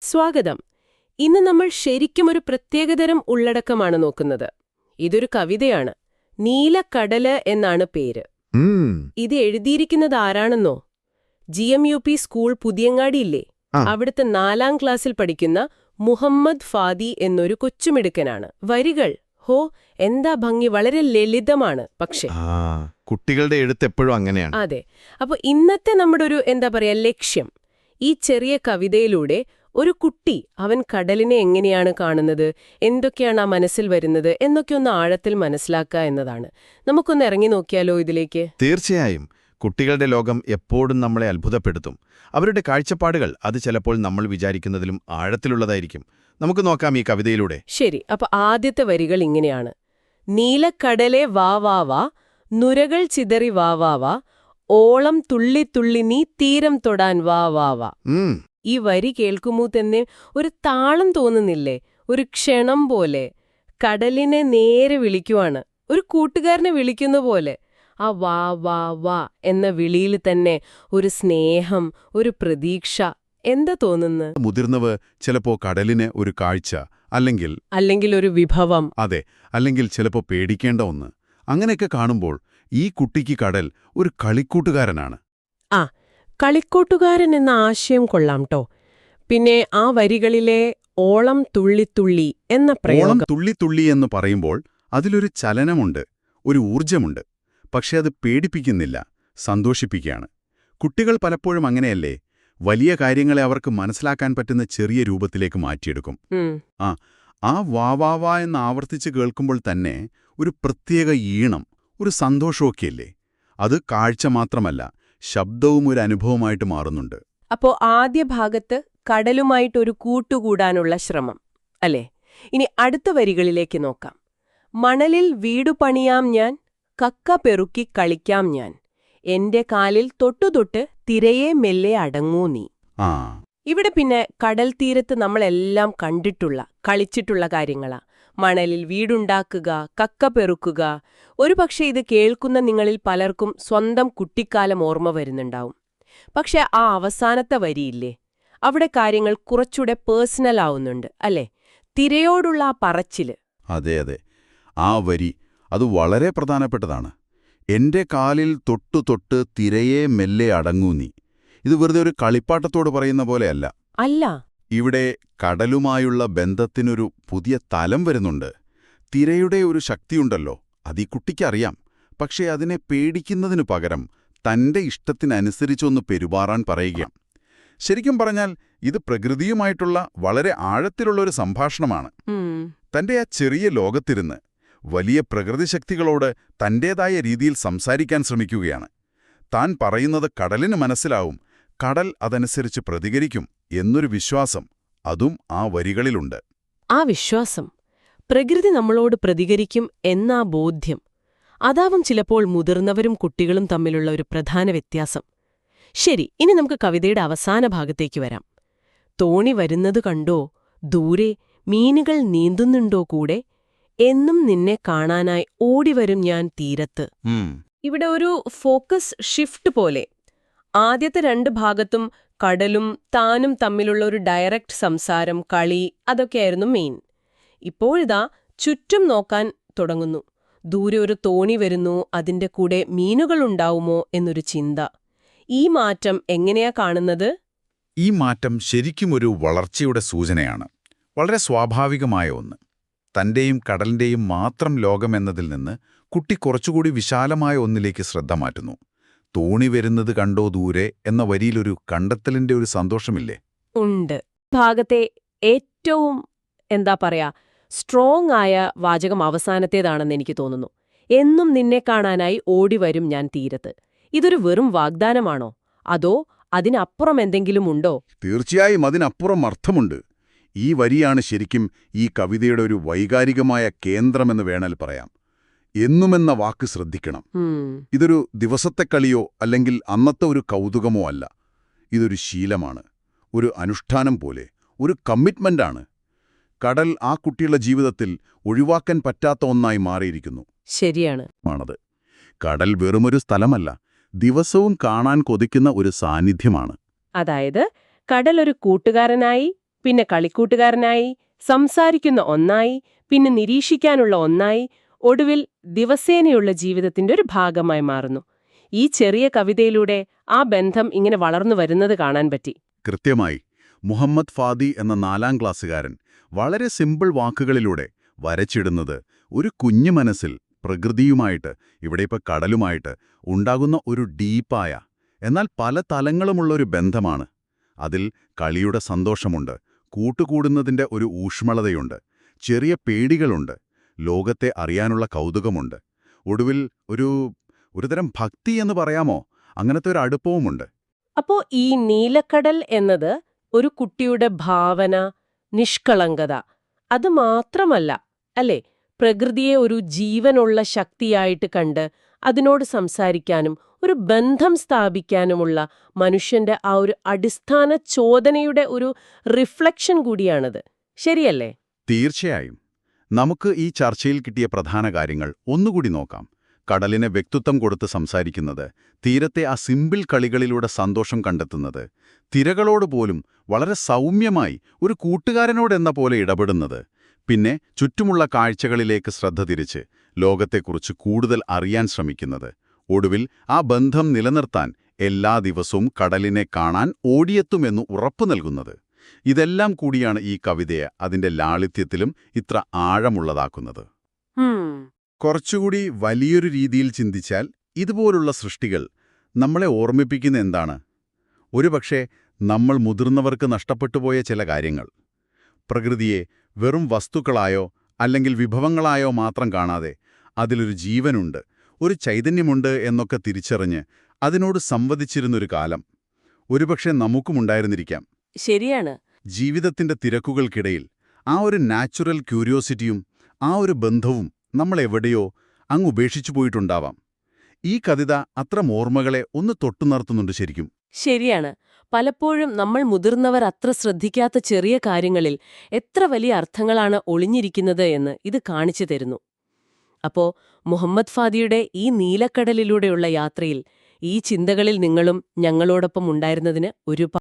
സ്വാഗതം. ഇന്ന് നമ്മൾ ശരിക്കും ഒരു പ്രത്യേകതരം ഉള്ളടക്കമാണ് നോക്കുന്നത്. ഇതൊരു കവിതയാണ്. നീലക്കടല് എന്നാണ് പേര്. ഇത് എഴുതിയിരിക്കുന്നത് ആരാണെന്നോ? GMUP സ്കൂൾ പുതിയങ്ങാടിയില്ലേ, അവിടുത്തെ 4ാം ക്ലാസ്സിൽ പഠിക്കുന്ന മുഹമ്മദ് ഫാദി എന്നൊരു കൊച്ചുമിടുക്കനാണ്. വരികൾ ഹോ എന്താ ഭംഗി, വളരെ ലളിതമാണ്. പക്ഷേ കുട്ടികളുടെ എഴുത്ത് എപ്പോഴും അങ്ങനെയാണ്. അതെ. അപ്പോൾ ഇന്നത്തെ നമ്മുടെ ഒരു ലക്ഷ്യം, ഈ ചെറിയ കവിതയിലൂടെ ഒരു കുട്ടി അവൻ കടലിനെ എങ്ങനെയാണ് കാണുന്നത്, എന്തൊക്കെയാണ് ആ മനസ്സിൽ വരുന്നത് എന്നൊക്കെ ഒന്ന് ആഴത്തിൽ മനസ്സിലാക്കുക എന്നതാണ്. നമുക്കൊന്ന് ഇറങ്ങി നോക്കിയാലോ ഇതിലേക്ക്? തീർച്ചയായും. കുട്ടികളുടെ ലോകം എപ്പോഴും നമ്മളെ അത്ഭുതപ്പെടുത്തും. അവരുടെ കാഴ്ചപ്പാടുകൾ അത് ചിലപ്പോൾ നമ്മൾ വിചാരിക്കുന്നതിലും ആഴത്തിലുള്ളതായിരിക്കും. നമുക്ക് നോക്കാം ഈ കവിതയിലൂടെ. ശരി. അപ്പൊ ആദ്യത്തെ വരികൾ ഇങ്ങനെയാണ്: നീലക്കടലെ വാ വാ വാ, നുരകൾ ചിതറി വാ വാ വാ, ഓളം തുള്ളി തുള്ളി നീ തീരം തൊടാൻ വാ വാ വാ. ഈ വരി കേൾക്കുമ്പോൾ തന്നെ ഒരു താളം തോന്നുന്നില്ലേ? ഒരു ക്ഷണം പോലെ കടലിനെ നേരെ വിളിക്കുവാണ്, ഒരു കൂട്ടുകാരനെ വിളിക്കുന്ന പോലെ. ആ വാ വാ വാ എന്ന വിളിയിൽ തന്നെ ഒരു സ്നേഹം, ഒരു പ്രതീക്ഷ. എന്താ തോന്നുന്നു? മുതിർന്നവർ ചിലപ്പോ കടലിന് ഒരു കാഴ്ച, അല്ലെങ്കിൽ ഒരു വിഭവം. അതെ, അല്ലെങ്കിൽ ചിലപ്പോ പേടിക്കേണ്ട ഒന്ന്. അങ്ങനെയൊക്കെ കാണുമ്പോൾ ഈ കുട്ടിക്ക് കടൽ ഒരു കളിക്കൂട്ടുകാരനാണ്. കളിക്കൂട്ടുകാരൻ എന്ന ആശയം കൊള്ളാംട്ടോ. പിന്നെ ആ വരികളിലെ ഓളം തുള്ളിത്തുള്ളി എന്ന പ്രയോഗം. ഓളം തുള്ളിത്തുള്ളി എന്ന് പറയുമ്പോൾ അതിലൊരു ചലനമുണ്ട്, ഒരു ഊർജമുണ്ട്. പക്ഷെ അത് പേടിപ്പിക്കുന്നില്ല, സന്തോഷിപ്പിക്കുകയാണ്. കുട്ടികൾ പലപ്പോഴും അങ്ങനെയല്ലേ? വലിയ കാര്യങ്ങളെ അവർക്ക് മനസ്സിലാക്കാൻ പറ്റുന്ന ചെറിയ രൂപത്തിലേക്ക് മാറ്റിയെടുക്കും. ആ വാവാവാ എന്ന് ആവർത്തിച്ച് കേൾക്കുമ്പോൾ തന്നെ ഒരു പ്രത്യേക ഈണം, ഒരു സന്തോഷമൊക്കെയല്ലേ? അത് കാഴ്ച മാത്രമല്ല, ശബ്ദവും ഒരു അനുഭവമായിട്ട് മാറുന്നുണ്ട്. അപ്പോ ആദ്യ ഭാഗത്ത് കടലുമായിട്ടൊരു കൂട്ടുകൂടാനുള്ള ശ്രമം അല്ലേ? ഇനി അടുത്ത വരികളിലേക്ക് നോക്കാം. മണലിൽ വീടു പണിയാം ഞാൻ, കക്ക പെറുക്കി കളിക്കാം ഞാൻ, എന്റെ കാലിൽ തൊട്ടുതൊട്ട് തിരയെ മെല്ലെ അടങ്ങൂ നീ. ഇവിടെ പിന്നെ കടൽ തീരത്ത് നമ്മളെല്ലാം കണ്ടിട്ടുള്ള, കളിച്ചിട്ടുള്ള കാര്യങ്ങളാ. മണലിൽ വീടുണ്ടാക്കുക, കക്ക പെറുക്കുക. ഒരുപക്ഷെ ഇത് കേൾക്കുന്ന നിങ്ങളിൽ പലർക്കും സ്വന്തം കുട്ടിക്കാലം ഓർമ്മ വരുന്നുണ്ടാവും. പക്ഷെ ആ അവസാനത്തെ വരിയില്ലേ, അവിടെ കാര്യങ്ങൾ കുറച്ചുകൂടെ പേഴ്സണൽ ആവുന്നുണ്ട് അല്ലേ? തിരയോടുള്ള ആ പറച്ചില്. അതെ അതെ, ആ വരി അത് വളരെ പ്രധാനപ്പെട്ടതാണ്. എന്റെ കാലിൽ തൊട്ടു തൊട്ട് തിരയെ മെല്ലെ അടങ്ങൂ നീ. ഇത് വെറുതെ ഒരു കളിപ്പാട്ടത്തോട് പറയുന്ന പോലെയല്ല. അല്ല, ഇവിടെ കടലുമായുള്ള ബന്ധത്തിനൊരു പുതിയ തലം വരുന്നുണ്ട്. തിരയുടെ ഒരു ശക്തിയുണ്ടല്ലോ, അത് ഈ കുട്ടിക്കറിയാം. പക്ഷേ അതിനെ പേടിക്കുന്നതിനു പകരം തന്റെ ഇഷ്ടത്തിനനുസരിച്ചൊന്ന് പെരുമാറാൻ പറയുകയാണ്. ശരിക്കും പറഞ്ഞാൽ ഇത് പ്രകൃതിയുമായിട്ടുള്ള വളരെ ആഴത്തിലുള്ളൊരു സംഭാഷണമാണ്. തന്റെ ആ ചെറിയ ലോകത്തിരുന്ന് വലിയ പ്രകൃതിശക്തികളോട് തന്റേതായ രീതിയിൽ സംസാരിക്കാൻ ശ്രമിക്കുകയാണ്. താൻ പറയുന്നത് കടലിന് മനസ്സിലാവും, കടൽ അതനുസരിച്ച് പ്രതികരിക്കും എന്നൊരു വിശ്വാസം അതും ആ വരികളിലുണ്ട്. ആ വിശ്വാസം, പ്രകൃതി നമ്മളോട് പ്രതികരിക്കും എന്നാ ബോധ്യം, അതാവും ചിലപ്പോൾ മുതിർന്നവരും കുട്ടികളും തമ്മിലുള്ള ഒരു പ്രധാന വ്യത്യാസം. ശരി, ഇനി നമുക്ക് കവിതയുടെ അവസാന ഭാഗത്തേക്ക് വരാം. തോണി വരുന്നത് കണ്ടോ, ദൂരെ മീനുകൾ നീന്തുന്നുണ്ടോ കൂടെ, എന്നും നിന്നെ കാണാനായി ഓടിവരും ഞാൻ തീരത്ത്. ഇവിടെ ഒരു ഫോക്കസ് ഷിഫ്റ്റ് പോലെ. ആദ്യത്തെ 2 ഭാഗത്തും കടലും താനും തമ്മിലുള്ള ഒരു ഡയറക്റ്റ് സംസാരം, കളി, അതൊക്കെയായിരുന്നു മെയിൻ. ഇപ്പോഴിതാ ചുറ്റും നോക്കാൻ തുടങ്ങുന്നു. ദൂരെ ഒരു തോണി വരുന്നു, അതിന്റെ കൂടെ മീനുകളുണ്ടാവുമോ എന്നൊരു ചിന്ത. ഈ മാറ്റം എങ്ങനെയാ കാണുന്നത്? ഈ മാറ്റം ശരിക്കും ഒരു വളർച്ചയുടെ സൂചനയാണ്. വളരെ സ്വാഭാവികമായ ഒന്ന്. തന്റെയും കടലിന്റെയും മാത്രം ലോകമെന്നതിൽ നിന്ന് കുട്ടി കുറച്ചുകൂടി വിശാലമായ ഒന്നിലേക്ക് ശ്രദ്ധ മാറ്റുന്നു. തോണി വരുന്നത് കണ്ടോ ദൂരെ എന്ന വരിയിലൊരു കണ്ടെത്തലിന്റെ ഒരു സന്തോഷമില്ലേ? ഉണ്ട്. ഭാഗത്തെ ഏറ്റവും സ്ട്രോങ് ആയ വാചകം അവസാനത്തേതാണെന്ന് എനിക്ക് തോന്നുന്നു. എന്നും നിന്നെ കാണാനായി ഓടിവരും ഞാൻ തീരത്ത്. ഇതൊരു വെറും വാഗ്ദാനമാണോ, അതോ അതിനപ്പുറം എന്തെങ്കിലും ഉണ്ടോ? തീർച്ചയായും അതിനപ്പുറം അർത്ഥമുണ്ട്. ഈ വരിയാണ് ശരിക്കും ഈ കവിതയുടെ ഒരു വൈകാരികമായ കേന്ദ്രമെന്ന് വേണേൽ പറയാം. എന്നുമെന്ന വാക്ക് ശ്രദ്ധിക്കണം. ഇതൊരു ദിവസത്തെ കളിയോ അല്ലെങ്കിൽ അന്നത്തെ ഒരു കൗതുകമോ അല്ല. ഇതൊരു ശീലമാണ്, ഒരു അനുഷ്ഠാനം പോലെ, ഒരു കമ്മിറ്റ്മെന്റാണ്. കടൽ ആ കുട്ടിയുടെ ജീവിതത്തിൽ ഒഴിവാക്കാൻ പറ്റാത്ത ഒന്നായി മാറിയിരിക്കുന്നു. ശരിയാണ്. ആണത്. കടൽ വെറുമൊരു സ്ഥലമല്ല, ദിവസവും കാണാൻ കൊതിക്കുന്ന ഒരു സാന്നിധ്യമാണ്. അതായത് കടൽ ഒരു കൂട്ടുകാരനായി, പിന്നെ കളിക്കൂട്ടുകാരനായി, സംസാരിക്കുന്ന ഒന്നായി, പിന്നെ നിരീക്ഷിക്കാനുള്ള ഒന്നായി, ഒടുവിൽ ദിവസേനയുള്ള ജീവിതത്തിന്റെ ഒരു ഭാഗമായി മാറുന്നു. ഈ ചെറിയ കവിതയിലൂടെ ആ ബന്ധം ഇങ്ങനെ വളർന്നു വരുന്നത് കാണാൻ പറ്റി. കൃത്യമായി. മുഹമ്മദ് ഫാദി എന്ന 4ാം ക്ലാസ്സുകാരൻ വളരെ സിമ്പിൾ വാക്കുകളിലൂടെ വരച്ചിടുന്നത് ഒരു കുഞ്ഞു മനസ്സിൽ പ്രകൃതിയുമായിട്ട്, ഇവിടെ ഇപ്പോൾ കടലുമായിട്ട് ഉണ്ടാകുന്ന ഒരു ഡീപ്പായ, എന്നാൽ പല തലങ്ങളുമുള്ളൊരു ബന്ധമാണ്. അതിൽ കളിയുടെ സന്തോഷമുണ്ട്, കൂട്ടുകൂടുന്നതിൻ്റെ ഒരു ഊഷ്മളതയുണ്ട്, ചെറിയ പേടികളുണ്ട്, ലോകത്തെ അറിയാനുള്ള കൗതുകമുണ്ട്, ഒടുവിൽ ഒരുതരം ഭക്തി എന്ന് പറയാമോ, അങ്ങനത്തെ ഒരു അടുപ്പവുമുണ്ട്. അപ്പോ ഈ നീലക്കടൽ എന്നത് ഒരു കുട്ടിയുടെ ഭാവന, നിഷ്കളങ്കത, അത് മാത്രമല്ല അല്ലേ, പ്രകൃതിയെ ഒരു ജീവനുള്ള ശക്തിയായിട്ട് കണ്ട് അതിനോട് സംസാരിക്കാനും ഒരു ബന്ധം സ്ഥാപിക്കാനുമുള്ള മനുഷ്യന്റെ ആ ഒരു അടിസ്ഥാന ചോദനയുടെ ഒരു റിഫ്ലക്ഷൻ കൂടിയാണത്. ശരിയല്ലേ? തീർച്ചയായും. നമുക്ക് ഈ ചർച്ചയിൽ കിട്ടിയ പ്രധാന കാര്യങ്ങൾ ഒന്നുകൂടി നോക്കാം. കടലിനെ വ്യക്തിത്വം കൊടുത്ത് സംസാരിക്കുന്നത്, തീരത്തെ ആ സിമ്പിൾ കളികളിലൂടെ സന്തോഷം കണ്ടെത്തുന്നത്, തിരകളോട് പോലും വളരെ സൗമ്യമായി ഒരു കൂട്ടുകാരനോടെന്ന പോലെ ഇടപെടുന്നത്, പിന്നെ ചുറ്റുമുള്ള കാഴ്ചകളിലേക്ക് ശ്രദ്ധ തിരിച്ച് ലോകത്തെക്കുറിച്ച് കൂടുതൽ അറിയാൻ ശ്രമിക്കുന്നത്, ഒടുവിൽ ആ ബന്ധം നിലനിർത്താൻ എല്ലാ ദിവസവും കടലിനെ കാണാൻ ഓടിയെത്തുമെന്ന് ഉറപ്പു നൽകുന്നത്. ഇതെല്ലാം കൂടിയാണ് ഈ കവിതയെ അതിന്റെ ലാളിത്യത്തിലും ഇത്ര ആഴമുള്ളതാക്കുന്നത്. കുറച്ചുകൂടി വലിയൊരു രീതിയിൽ ചിന്തിച്ചാൽ ഇതുപോലുള്ള സൃഷ്ടികൾ നമ്മളെ ഓർമ്മിപ്പിക്കുന്ന എന്താണ്? ഒരുപക്ഷെ നമ്മൾ മുതിർന്നവർക്ക് നഷ്ടപ്പെട്ടുപോയ ചില കാര്യങ്ങൾ. പ്രകൃതിയെ വെറും വസ്തുക്കളായോ അല്ലെങ്കിൽ വിഭവങ്ങളായോ മാത്രം കാണാതെ അതിലൊരു ജീവനുണ്ട്, ഒരു ചൈതന്യമുണ്ട് എന്നൊക്കെ തിരിച്ചറിഞ്ഞ് അതിനോട് സംവദിച്ചിരുന്നൊരു കാലം ഒരുപക്ഷെ നമുക്കുമുണ്ടായിരുന്നിരിക്കാം. ശരിയാണ്. ജീവിതത്തിന്റെ തിരക്കുകൾക്കിടയിൽ ആ ഒരു നാച്ചുറൽ ക്യൂരിയോസിറ്റിയും ആ ഒരു ബന്ധവും നമ്മളെവിടെയോ അങ്ങ് ഉപേക്ഷിച്ചു പോയിട്ടുണ്ടാവാം. ഈ കവിത അത്തരം ഓർമ്മകളെ ഒന്ന് തൊട്ടുണർത്തുന്നുണ്ട് ശരിക്കും. ശരിയാണ്. പലപ്പോഴും നമ്മൾ മുതിർന്നവർ അത്ര ശ്രദ്ധിക്കാത്ത ചെറിയ കാര്യങ്ങളിൽ എത്ര വലിയ അർത്ഥങ്ങളാണ് ഒളിഞ്ഞിരിക്കുന്നത് എന്ന് ഇത് കാണിച്ചു തരുന്നു. അപ്പോ മുഹമ്മദ് ഫാദിയുടെ ഈ നീലക്കടലിലൂടെയുള്ള യാത്രയിൽ ഈ ചിന്തകളിൽ നിങ്ങളും ഞങ്ങളോടൊപ്പം ഉണ്ടായിരുന്നതിന് ഒരുപാട്